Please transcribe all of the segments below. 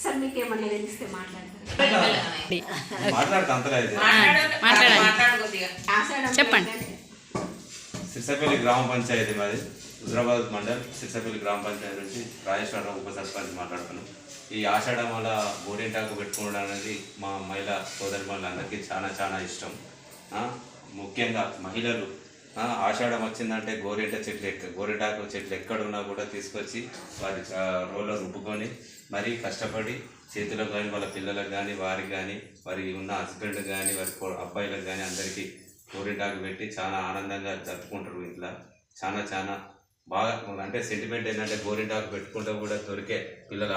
Sir మీకు ఏమన్నా తెలిస్తే చెప్పండి. సిర్సపల్లి గ్రామ పంచాయతీ మాది, హుజరాబాద్ మండల్ సిర్సపల్లి గ్రామ పంచాయతీ నుంచి రాజేశ్వరరావు ఉప సర్పంచ్ మాట్లాడుతున్నాం. ఈ ఆషాఢం వల్ల గోరింటాకు పెట్టుకోవడం అనేది మా మహిళా సోదరిమణులందరికీ చాలా చాలా ఇష్టం. ముఖ్యంగా మహిళలు ఆషాఢం వచ్చిందంటే గోరింటాకు చెట్లు ఎక్కడున్నా కూడా తీసుకొచ్చి వారి రోల్లో రుబ్బుకొని మరీ కష్టపడి చేతులకు కానీ వాళ్ళ పిల్లలకు కానీ వారికి కానీ వారి ఉన్న హస్బెండ్ కానీ వారి అబ్బాయిలకు కానీ అందరికీ గోరింటాకు పెట్టి చాలా ఆనందంగా జరుపుకుంటారు. ఇట్లా చాలా చాలా బాగా అంటే సెంటిమెంట్ ఏంటంటే గోరింటాకు పెట్టుకుంటే కూడా దొరికే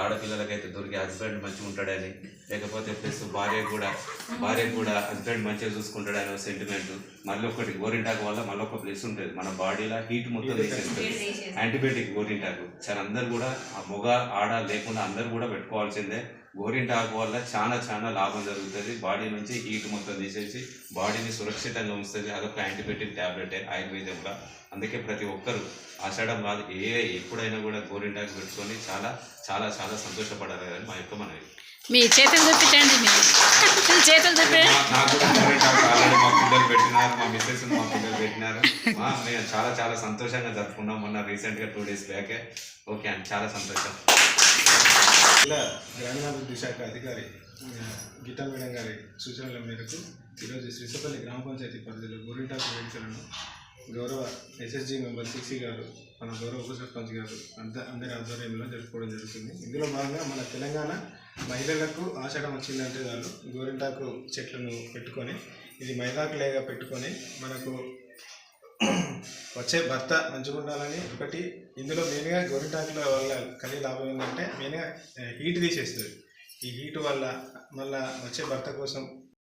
ఆడపిల్లలకైతే దొరికే హస్బెండ్ మంచిగా ఉంటాడని, లేకపోతే ప్లస్ భార్యకు కూడా హస్బెండ్ మంచిగా చూసుకుంటాడని ఒక సెంటిమెంట్. మళ్ళీ ఒకటి గోరింటాకు వల్ల మళ్ళీ ఒక ప్లస్ ఉంటుంది, మన బాడీలో హీట్ మొత్తం తీసేస్తుంది. యాంటీబయాటిక్ గోరింటాకు చాలా అందరు కూడా మొగ ఆడ లేకుండా అందరు కూడా పెట్టుకోవాల్సిందే. గోరింటాకు వల్ల చాలా చాలా లాభం జరుగుతుంది. బాడీ నుంచి హీట్ మొత్తం తీసేసి బాడీని సురక్షితంగా ఉంచుతుంది. అదొక యాంటీబయాటిక్ ట్యాబ్లెటే ఆయుర్వేదంగా. అందుకే ప్రతి ఒక్కరు ఆషాఢం కాదు ఎప్పుడైనా కూడా గోరింటాకు పెట్టుకొని చాలా చాలా చాలా సంతోషపడాలి అని మా యొక్క మనవి. మీ చేతులు చూపించండి, మీ చేతులు చూపించండి. నాకు కూడా గోరింటాకు ఆల్రెడీ మా పిల్లలు పెట్టినారు, మా మిస్సెస్ మా పిల్లలు పెట్టినారు. మేము చాలా చాలా సంతోషంగా జరుపుకున్నాం మొన్న రీసెంట్గా 2 days బ్యాకే. ఓకే అండి, చాలా సంతోషం. గ్రామీణాభివృద్ధి శాఖ అధికారి గీతా మేడం గారి సూచనల మేరకు ఈరోజు శ్రీసపల్లి గ్రామ పంచాయతీ పరిధిలో గోరింటాకు వేడుకలను గౌరవ ఎస్ఎస్జి మెంబర్ సిసి గారు, మన గౌరవ ఉప సర్పంచ్ గారు అందరి ఆధ్వర్యంలో జరుపుకోవడం జరుగుతుంది. ఇందులో భాగంగా మన తెలంగాణ మహిళలకు ఆషాఢం వచ్చిందంటే వాళ్ళు గోరింటాకు చెట్లను పెట్టుకొని ఇది మైదాకులేగా పెట్టుకొని మనకు వచ్చే భర్త మంచిగా ఉండాలని ఒకటి. ఇందులో మెయిన్గా గోరింటాకుల వల్ల కలిగే లాభం ఏంటంటే మెయిన్గా హీట్ తీసేస్తుంది. ఈ హీట్ వల్ల మళ్ళీ వచ్చే భర్త కోసం